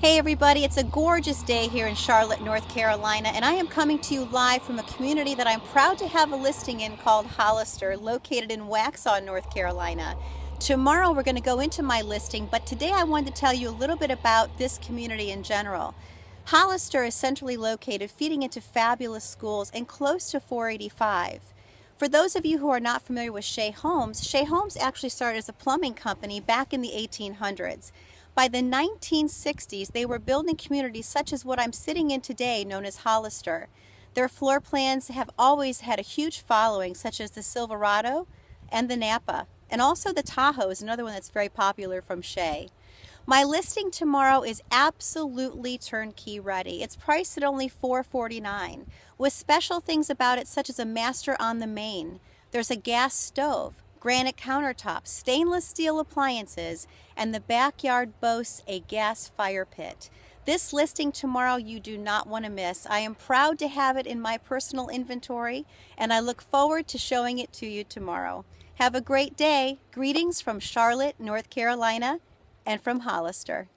Hey everybody, it's a gorgeous day here in Charlotte, North Carolina, and I am coming to you live from a community that I'm proud to have a listing in called Hollister, located in Waxhaw, North Carolina. Tomorrow we're going to go into my listing, but today I wanted to tell you a little bit about this community in general. Hollister is centrally located, feeding into fabulous schools and close to 485. For those of you who are not familiar with Shea Homes actually started as a plumbing company back in the 1800s. By the 1960s, they were building communities such as what I'm sitting in today, known as Hollister. Their floor plans have always had a huge following, such as the Silverado and the Napa. And also the Tahoe is another one that's very popular from Shea. My listing tomorrow is absolutely turnkey ready. It's priced at only $449, with special things about it such as a master on the main. There's a gas stove, granite countertops, stainless steel appliances, and the backyard boasts a gas fire pit. This listing tomorrow you do not want to miss. I am proud to have it in my personal inventory, and I look forward to showing it to you tomorrow. Have a great day. Greetings from Charlotte, North Carolina, and from Hollister.